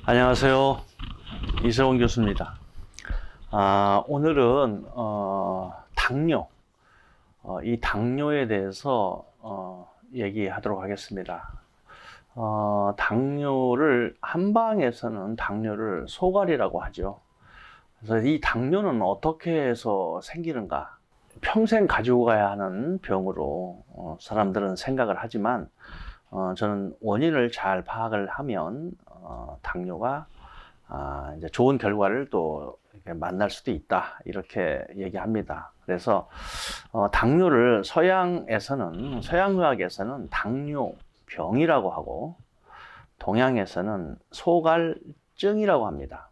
안녕하세요. 이세원 교수입니다. 오늘은 당뇨, 이 당뇨에 대해서 얘기하도록 하겠습니다. 당뇨를 한방에서는 당뇨를 소갈이라고 하죠. 그래서 이 당뇨는 어떻게 해서 생기는가? 평생 가지고 가야 하는 병으로 사람들은 생각을 하지만 저는 원인을 잘 파악을 하면 당뇨가 이제 좋은 결과를 또 이렇게 만날 수도 있다, 이렇게 얘기합니다. 그래서 당뇨를 서양의학에서는 당뇨병이라고 하고, 동양에서는 소갈증이라고 합니다.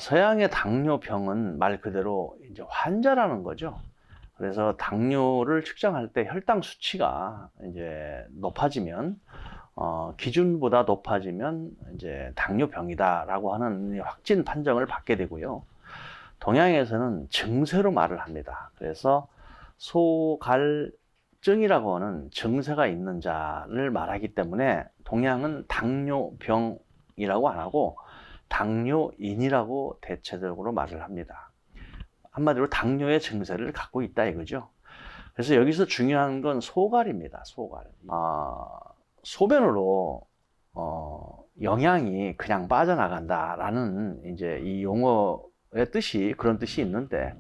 서양의 당뇨병은 말 그대로 이제 환자라는 거죠. 그래서 당뇨를 측정할 때 혈당 수치가 이제 높아지면, 기준보다 높아지면 이제 당뇨병이다라고 하는 확진 판정을 받게 되고요. 동양에서는 증세로 말을 합니다. 그래서 소갈증이라고 하는 증세가 있는 자를 말하기 때문에 동양은 당뇨병이라고 안 하고 당뇨인이라고 대체적으로 말을 합니다. 한마디로 당뇨의 증세를 갖고 있다 이거죠. 그래서 여기서 중요한 건 소갈입니다. 소갈. 소변으로 영양이 그냥 빠져나간다라는 이제 이 용어의 뜻이, 그런 뜻이 있는데,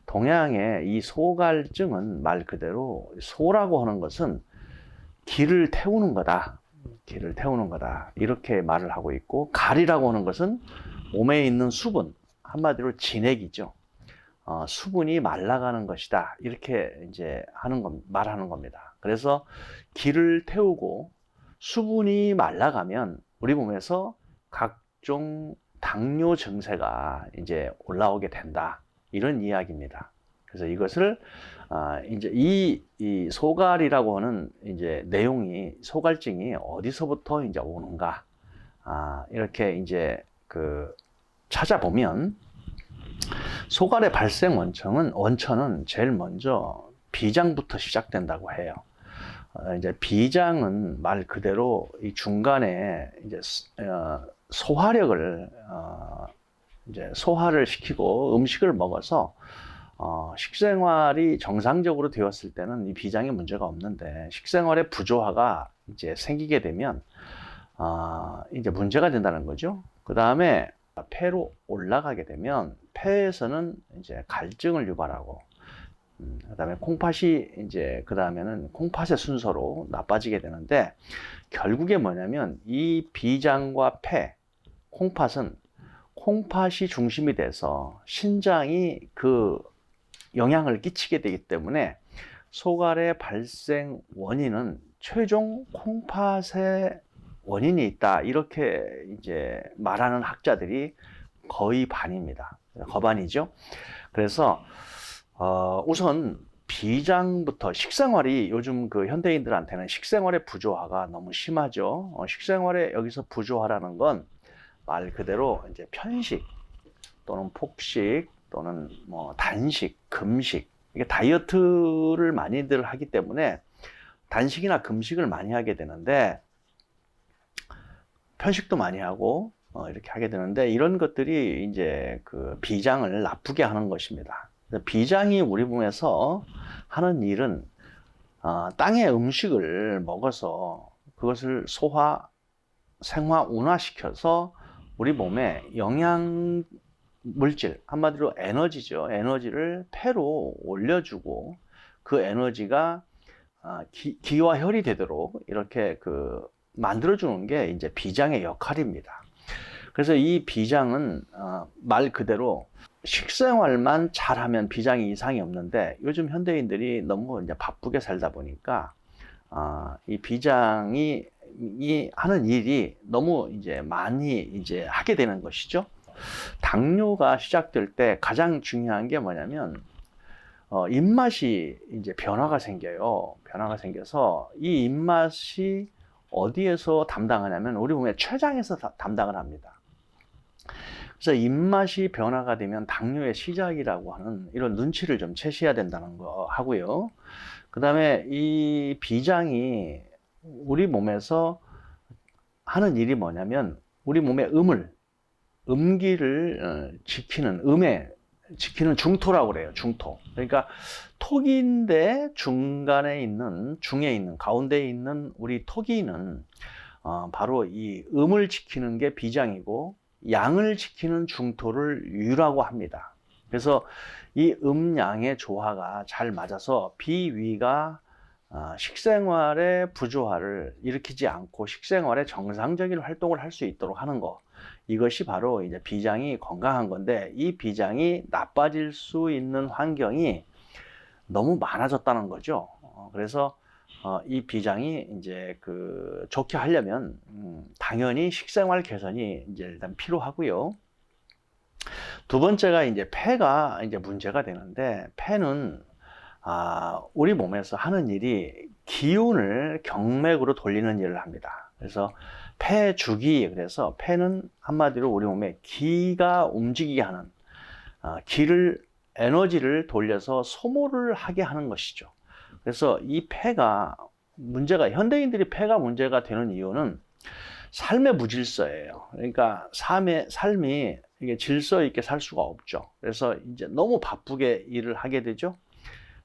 동양의 이 소갈증은 말 그대로 소라고 하는 것은 기를 태우는 거다. 기를 태우는 거다. 이렇게 말을 하고 있고, 갈이라고 하는 것은 몸에 있는 수분, 한마디로 진액이죠. 수분이 말라가는 것이다. 이렇게 이제 말하는 겁니다. 그래서 기를 태우고 수분이 말라가면 우리 몸에서 각종 당뇨 증세가 이제 올라오게 된다. 이런 이야기입니다. 그래서 이것을 이제 이 소갈이라고 하는 이제 내용이, 소갈증이 어디서부터 이제 오는가, 이렇게 이제 찾아보면, 소갈의 발생 원천은 제일 먼저 비장부터 시작된다고 해요. 이제 비장은 말 그대로 이 중간에 이제 소화력을 이제 소화를 시키고 음식을 먹어서 식생활이 정상적으로 되었을 때는 이 비장에 문제가 없는데, 식생활의 부조화가 이제 생기게 되면 이제 문제가 된다는 거죠. 그 다음에 폐로 올라가게 되면 폐에서는 이제 갈증을 유발하고, 그다음에 그 다음에는 콩팥의 순서로 나빠지게 되는데, 결국에 뭐냐면 이 비장과 폐, 콩팥이 중심이 돼서 신장이 그 영향을 끼치게 되기 때문에, 소갈의 발생 원인은 최종 콩팥의 원인이 있다, 이렇게 이제 말하는 학자들이 거의 반입니다. 거반이죠. 그래서 우선 비장부터, 식생활이 요즘 현대인들한테는 식생활의 부조화가 너무 심하죠. 식생활의 여기서 부조화라는 건 말 그대로 이제 편식 또는 폭식 또는 뭐 단식, 금식, 이게 다이어트를 많이들 하기 때문에 단식이나 금식을 많이 하게 되는데, 편식도 많이 하고 이렇게 하게 되는데, 이런 것들이 이제 비장을 나쁘게 하는 것입니다. 비장이 우리 몸에서 하는 일은 땅의 음식을 먹어서 그것을 생화, 운화시켜서 우리 몸에 영양 물질, 한마디로 에너지죠. 에너지를 폐로 올려주고, 그 에너지가 기와 혈이 되도록 이렇게 만들어주는 게 이제 비장의 역할입니다. 그래서 이 비장은 말 그대로 식생활만 잘하면 비장이 이상이 없는데, 요즘 현대인들이 너무 이제 바쁘게 살다 보니까 이 비장이 하는 일이 너무 이제 많이 이제 하게 되는 것이죠. 당뇨가 시작될 때 가장 중요한 게 뭐냐면, 입맛이 이제 변화가 생겨요. 변화가 생겨서 이 입맛이 어디에서 담당하냐면 우리 몸의 췌장에서 담당을 합니다. 그래서 입맛이 변화가 되면 당뇨의 시작이라고 하는 이런 눈치를 좀 채셔야 된다는 거 하고요. 그 다음에 이 비장이 우리 몸에서 하는 일이 뭐냐면, 우리 몸의 음기를 지키는, 지키는 중토라고 그래요. 중토. 그러니까 토기인데 중에 있는, 가운데에 있는 우리 토기는 바로 이 음을 지키는 게 비장이고 양을 지키는 중토를 유라고 합니다. 그래서 이 음양의 조화가 잘 맞아서 비위가 식생활의 부조화를 일으키지 않고 식생활의 정상적인 활동을 할 수 있도록 하는 거. 이것이 바로 이제 비장이 건강한 건데, 이 비장이 나빠질 수 있는 환경이 너무 많아졌다는 거죠. 그래서 이 비장이 이제 좋게 하려면 당연히 식생활 개선이 이제 일단 필요하고요. 두 번째가 이제 폐가 이제 문제가 되는데, 폐는 우리 몸에서 하는 일이 기운을 경맥으로 돌리는 일을 합니다. 그래서 폐주기, 그래서 폐는 한마디로 우리 몸에 기가 움직이게 하는, 에너지를 돌려서 소모를 하게 하는 것이죠. 그래서 이 폐가 현대인들이 폐가 문제가 되는 이유는 삶의 무질서예요. 그러니까 삶이 이게 질서 있게 살 수가 없죠. 그래서 이제 너무 바쁘게 일을 하게 되죠.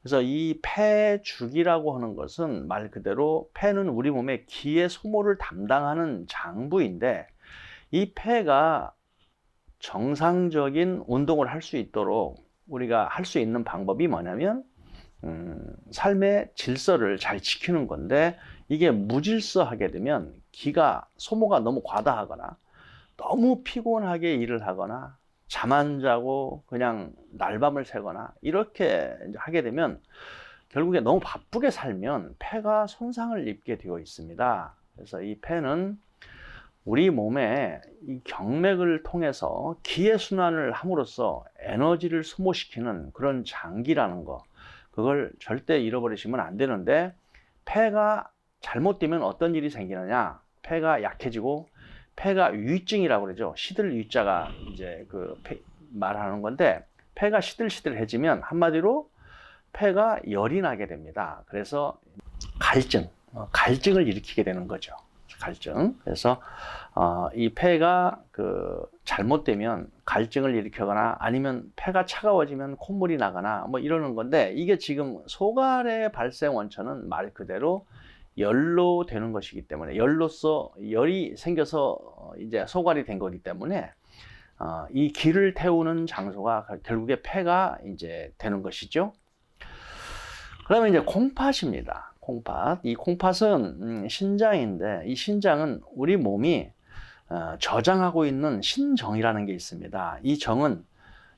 그래서 이 폐주기라고 하는 것은 말 그대로 폐는 우리 몸의 기의 소모를 담당하는 장부인데, 이 폐가 정상적인 운동을 할 수 있도록 우리가 할 수 있는 방법이 뭐냐면 삶의 질서를 잘 지키는 건데, 이게 무질서하게 되면 기가 소모가 너무 과다하거나 너무 피곤하게 일을 하거나 잠 안 자고 그냥 날밤을 새거나 이렇게 하게 되면 결국에 너무 바쁘게 살면 폐가 손상을 입게 되어 있습니다. 그래서 이 폐는 우리 몸에 이 경맥을 통해서 기의 순환을 함으로써 에너지를 소모시키는 그런 장기라는 거, 그걸 절대 잃어버리시면 안 되는데, 폐가 잘못되면 어떤 일이 생기느냐, 폐가 약해지고 폐가 위증이라고 그러죠. 시들 위자가 이제 말하는 건데, 폐가 시들시들해지면 한마디로 폐가 열이 나게 됩니다. 그래서 갈증을 일으키게 되는 거죠. 갈증. 그래서 이 폐가 잘못되면 갈증을 일으키거나 아니면 폐가 차가워지면 콧물이 나거나 뭐 이러는 건데, 이게 지금 소갈의 발생 원천은 말 그대로 열로 되는 것이기 때문에, 열이 생겨서 이제 소갈이 된 거기 때문에 이 기를 태우는 장소가 결국에 폐가 이제 되는 것이죠. 그러면 이제 콩팥입니다. 콩팥. 이 콩팥은 신장인데, 이 신장은 우리 몸이 저장하고 있는 신정이라는 게 있습니다. 이 정은,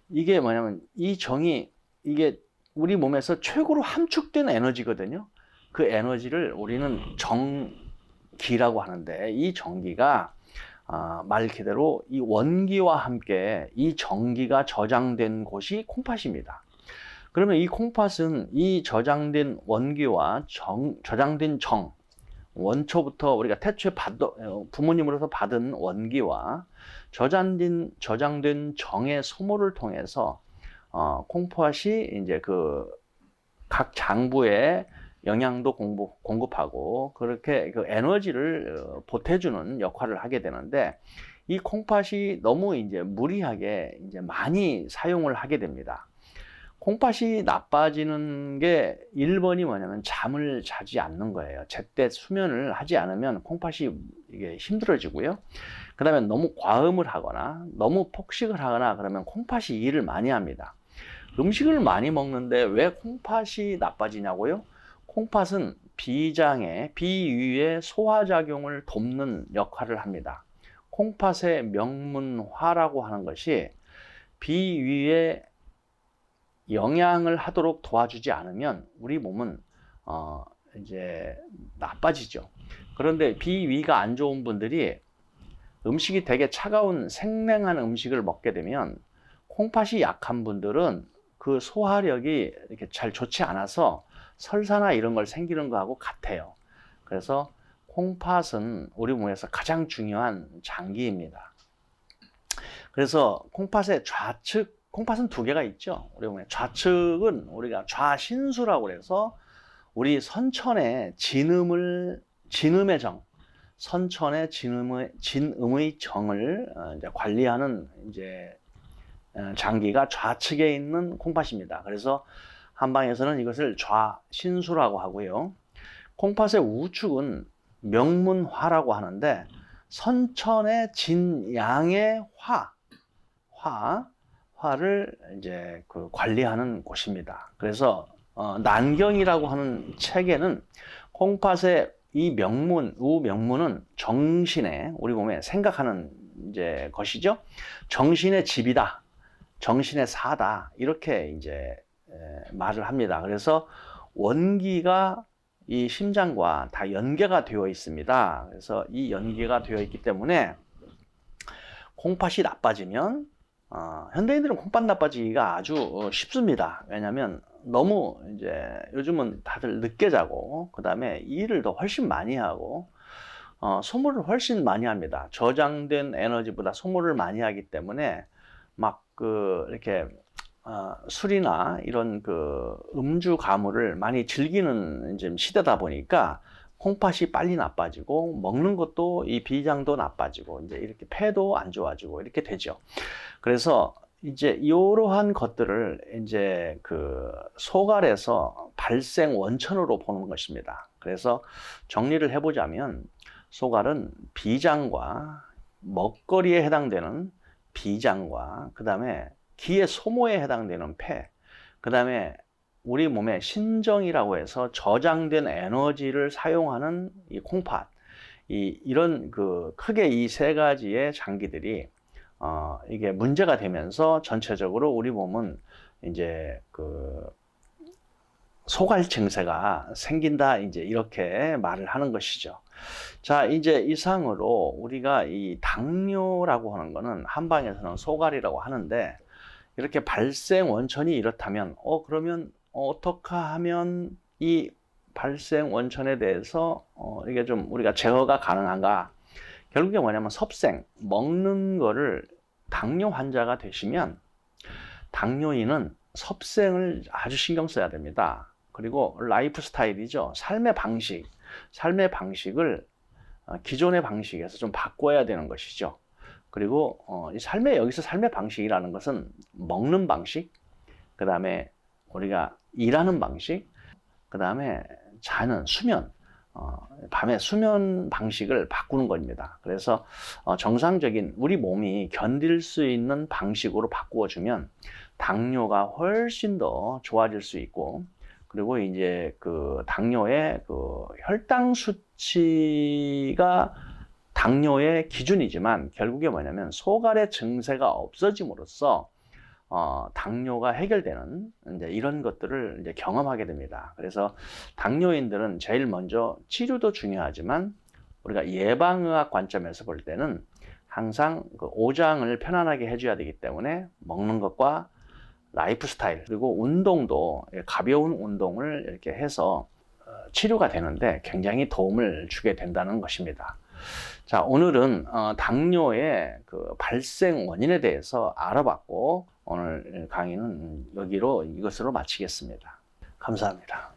이게 뭐냐면 이 정이 이게 우리 몸에서 최고로 함축된 에너지거든요. 그 에너지를 우리는 정기라고 하는데, 이 정기가 말 그대로 이 원기와 함께 이 정기가 저장된 곳이 콩팥입니다. 그러면 이 콩팥은 이 저장된 원기와 저장된 정, 원초부터 우리가 태초에 부모님으로서 받은 원기와 저장된 정의 소모를 통해서 콩팥이 이제 각 장부에 영양도 공급하고 그렇게 에너지를 보태주는 역할을 하게 되는데, 이 콩팥이 너무 이제 무리하게 이제 많이 사용을 하게 됩니다. 콩팥이 나빠지는 게 1번이 뭐냐면 잠을 자지 않는 거예요. 제때 수면을 하지 않으면 콩팥이 이게 힘들어지고요. 그 다음에 너무 과음을 하거나 너무 폭식을 하거나 그러면 콩팥이 일을 많이 합니다. 음식을 많이 먹는데 왜 콩팥이 나빠지냐고요? 콩팥은 비위의 소화작용을 돕는 역할을 합니다. 콩팥의 명문화라고 하는 것이 비위에 영양을 하도록 도와주지 않으면 우리 몸은 이제 나빠지죠. 그런데 비위가 안 좋은 분들이 음식이 되게 차가운 생냉한 음식을 먹게 되면, 콩팥이 약한 분들은 그 소화력이 이렇게 잘 좋지 않아서 설사나 이런 걸 생기는 거하고 같아요. 그래서 콩팥은 우리 몸에서 가장 중요한 장기입니다. 그래서 콩팥의 콩팥은 두 개가 있죠. 우리 몸에 좌측은 우리가 좌신수라고 해서 우리 선천의 진음의 정, 선천의 진음의 정을 이제 관리하는 이제 장기가 좌측에 있는 콩팥입니다. 그래서 한방에서는 이것을 좌신수라고 하고요. 콩팥의 우측은 명문화라고 하는데 선천의 진양의 화를 이제 그 관리하는 곳입니다. 그래서 난경이라고 하는 책에는 콩팥의 이 우명문은 정신의 우리 몸에 생각하는 이제 것이죠. 정신의 집이다. 정신의 사다. 이렇게 이제 말을 합니다. 그래서 원기가 이 심장과 다 연계가 되어 있습니다. 그래서 이 연계가 되어 있기 때문에 콩팥이 나빠지면 현대인들은 콩팥 나빠지기가 아주 쉽습니다. 왜냐하면 너무 이제 요즘은 다들 늦게 자고 그 다음에 일을 더 훨씬 많이 하고 소모를 훨씬 많이 합니다. 저장된 에너지보다 소모를 많이 하기 때문에 막 이렇게 술이나 이런 음주 가무를 많이 즐기는 이제 시대다 보니까 콩팥이 빨리 나빠지고 먹는 것도 이 비장도 나빠지고 이제 이렇게 폐도 안 좋아지고 이렇게 되죠. 그래서 이제 이러한 것들을 이제 소갈에서 발생 원천으로 보는 것입니다. 그래서 정리를 해보자면 소갈은 비장과 먹거리에 해당되는 비장과 그 다음에 기의 소모에 해당되는 폐, 그 다음에 우리 몸의 신정이라고 해서 저장된 에너지를 사용하는 이 콩팥, 이런 크게 이 세 가지의 장기들이 이게 문제가 되면서 전체적으로 우리 몸은 이제 소갈 증세가 생긴다, 이제 이렇게 말을 하는 것이죠. 자, 이제 이상으로 우리가 이 당뇨라고 하는 거는 한방에서는 소갈이라고 하는데 이렇게 발생 원천이 이렇다면 그러면 어떻게 하면 이 발생 원천에 대해서 이게 좀 우리가 제어가 가능한가? 결국에 뭐냐면 섭생, 먹는 거를 당뇨 환자가 되시면 당뇨인은 섭생을 아주 신경 써야 됩니다. 그리고 라이프 스타일이죠. 삶의 방식을 기존의 방식에서 좀 바꿔야 되는 것이죠. 그리고 여기서 삶의 방식이라는 것은 먹는 방식, 그 다음에 우리가 일하는 방식, 그 다음에 자는 수면, 밤에 수면 방식을 바꾸는 겁니다. 그래서 정상적인 우리 몸이 견딜 수 있는 방식으로 바꾸어주면 당뇨가 훨씬 더 좋아질 수 있고, 그리고 이제 당뇨의 혈당 수치가 당뇨의 기준이지만 결국에 뭐냐면 소갈의 증세가 없어짐으로써 당뇨가 해결되는 이제 이런 것들을 이제 경험하게 됩니다. 그래서 당뇨인들은 제일 먼저 치료도 중요하지만 우리가 예방의학 관점에서 볼 때는 항상 오장을 편안하게 해줘야 되기 때문에 먹는 것과 라이프 스타일 그리고 운동도 가벼운 운동을 이렇게 해서 치료가 되는데 굉장히 도움을 주게 된다는 것입니다. 자, 오늘은 당뇨의 발생 원인에 대해서 알아봤고 오늘 강의는 이것으로 마치겠습니다. 감사합니다.